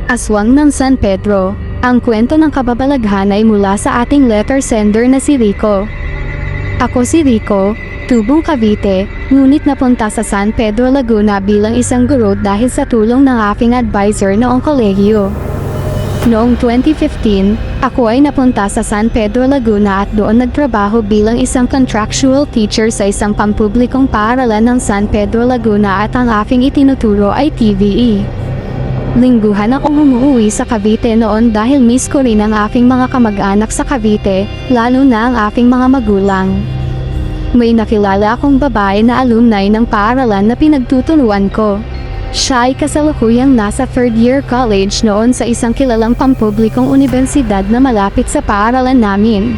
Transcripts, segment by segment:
Aswang ng San Pedro. Ang kwento ng kababalaghan ay mula sa ating letter sender na si Rico. Ako si Rico, tubong Cavite, ngunit napunta sa San Pedro Laguna bilang isang guro dahil sa tulong ng aking advisor noong kolehiyo. Noong 2015, ako ay napunta sa San Pedro Laguna at doon nagtrabaho bilang isang contractual teacher sa isang pampublikong paaralan ng San Pedro Laguna at ang aking itinuturo ay TVE. Lingguhan akong umuwi sa Cavite noon dahil miss ko rin ang aking mga kamag-anak sa Cavite, lalo na ang aking mga magulang. May nakilala akong babae na alumni ng paaralan na pinagtuturuan ko. Siya ay kasalukuyang nasa third year college noon sa isang kilalang pampublikong unibersidad na malapit sa paaralan namin.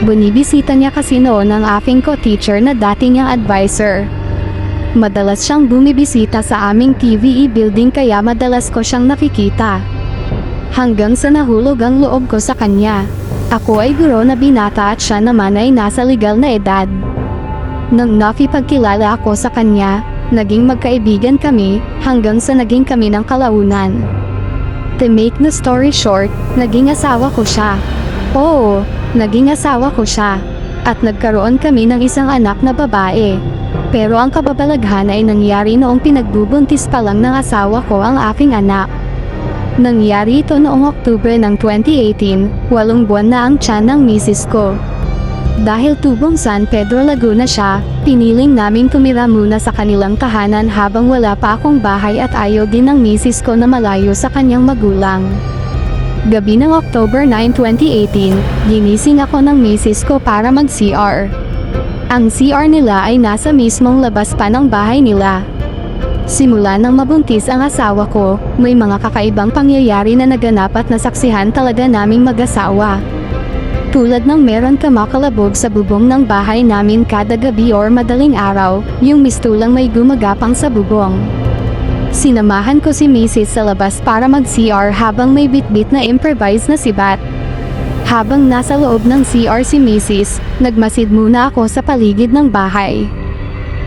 Bunibisita niya kasi noon ang aking co-teacher na dati niyang advisor. Madalas siyang bumibisita sa aming TVE building kaya madalas ko siyang nakikita. Hanggang sa nahulog ang loob ko sa kanya. Ako ay guro na binata at siya naman ay nasa legal na edad. Nang nakipagkilala ako sa kanya, naging magkaibigan kami, hanggang sa naging kami ng kalaunan. To make the story short, naging asawa ko siya. Oo, naging asawa ko siya. At nagkaroon kami ng isang anak na babae. Pero ang kababalaghan ay nangyari noong pinagbubuntis pa lang ng asawa ko ang aking anak. Nangyari ito noong Oktubre ng 2018, 8 buwan na ang tiyan ng misis ko. Dahil tubong San Pedro Laguna siya, piniling naming tumira muna sa kanilang tahanan habang wala pa akong bahay at ayaw din ng misis ko na malayo sa kanyang magulang. Gabi ng October 9, 2018, ginising ako ng misis ko para mag-CR. Ang CR nila ay nasa mismong labas pa ng bahay nila. Simula nang mabuntis ang asawa ko, may mga kakaibang pangyayari na naganap at nasaksihan talaga naming mag-asawa. Tulad ng meron kamakalabog sa bubong ng bahay namin kada gabi or madaling araw, yung mistulang may gumagapang sa bubong. Sinamahan ko si Mrs. sa labas para mag-CR habang may bitbit na improvised na sibat. Habang nasa loob ng CR si Mrs., nagmasid muna ako sa paligid ng bahay.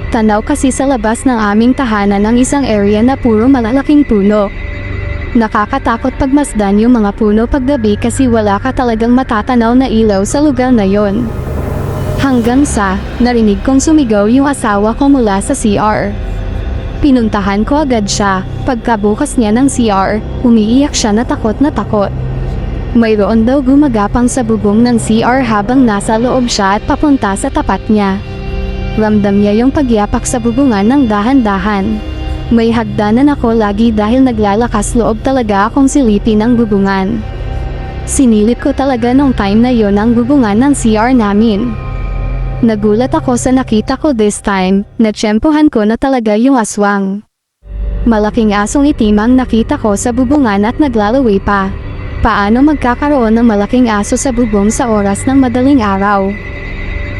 Tanaw kasi sa labas ng aming tahanan ang isang area na puro malalaking puno. Nakakatakot pagmasdan yung mga puno paggabi kasi wala ka talagang matatanaw na ilaw sa lugar na yon. Hanggang sa, narinig kong sumigaw yung asawa ko mula sa CR. Pinuntahan ko agad siya, pagkabukas niya ng CR, umiiyak siya na takot na takot. Mayroon daw gumagapang sa bubong ng CR habang nasa loob siya at papunta sa tapat niya. Ramdam niya yung pagyapak sa bubungan ng dahan-dahan. May hagdanan ako lagi dahil naglalakas loob talaga akong silipin ang bubungan. Sinilip ko talaga nung time na yon ang bubungan ng CR namin. Nagulat ako sa nakita ko this time, natsyempohan ko na talaga yung aswang. Malaking asong itim ang nakita ko sa bubungan at naglalaway pa. Paano magkakaroon ng malaking aso sa bubong sa oras ng madaling araw?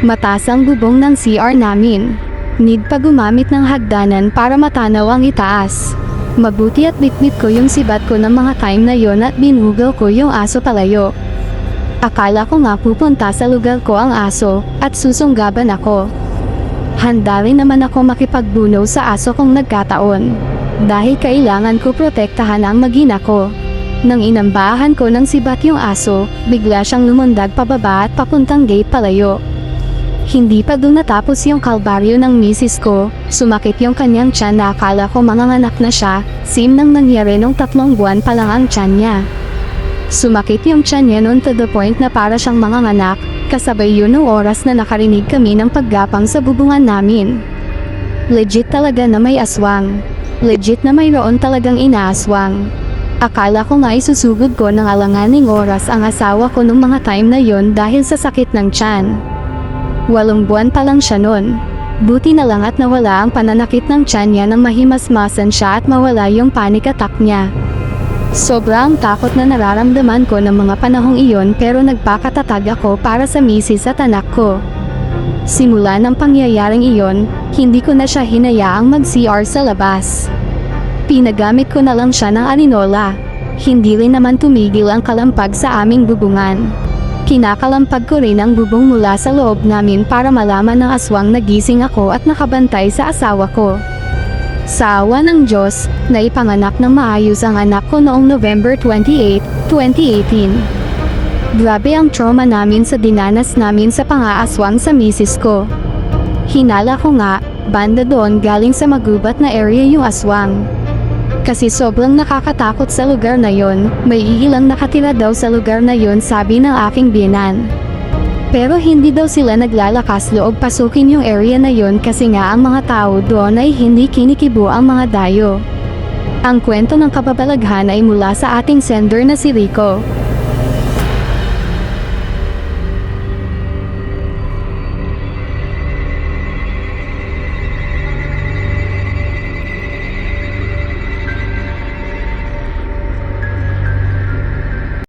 Mataas ang bubong ng CR namin. Need pa gumamit ng hagdanan para matanaw ang itaas. Mabuti at bitbit ko yung sibat ko ng mga time na yon at binugaw ko yung aso palayo. Akala ko nga pupunta sa lugar ko ang aso, at susunggaban ako. Handa rin naman ako makipagbuno sa aso kung nagkataon. Dahil kailangan ko protektahan ang mag-ina ko. Nang inambahan ko ng sibat yung aso, bigla siyang lumundag pababa at papuntang gate palayo. Hindi pa doon natapos yung kalbaryo ng misis ko, sumakit yung kanyang tiyan na akala ko manganganak na siya, same nang nangyari nung 3 buwan pa lang ang tiyan niya. Sumakit yung tiyan niya noon to the point na para siyang manganganak, kasabay yun ng oras na nakarinig kami ng paggapang sa bubungan namin. Legit talaga na may aswang. Legit na mayroon talagang inaaswang. Akala ko nga isusugod ko ng alanganing oras ang asawa ko nung mga time na yon dahil sa sakit ng tiyan. 8 buwan pa lang siya nun. Buti na lang at nawala ang pananakit ng tiyan niya nang mahimasmasan siya at mawala yung panic attack niya. Sobrang takot na nararamdaman ko ng mga panahong iyon pero nagpakatatag ako para sa misis at anak ko. Simula ng pangyayaring iyon, hindi ko na siya hinayaang mag-CR sa labas. Pinagamit ko na lang siya ng arinola. Hindi rin naman tumigil ang kalampag sa aming bubungan. Kinakalampag ko rin ang bubong mula sa loob namin para malaman ng aswang na gising ako at nakabantay sa asawa ko. Sa awa ng Diyos, naipanganak ng maayos ang anak ko noong November 28, 2018. Grabe ang trauma namin sa dinanas namin sa pang-aaswang sa misis ko. Hinala ko nga, banda doon galing sa magubat na area yung aswang. Kasi sobrang nakakatakot sa lugar na yon, may iilang nakatira daw sa lugar na yon, sabi ng aking biyenan. Pero hindi daw sila naglalakas loob pasukin yung area na yon kasi nga ang mga tao doon ay hindi kinikibo ang mga dayo. Ang kwento ng kababalaghan ay mula sa ating sender na si Rico.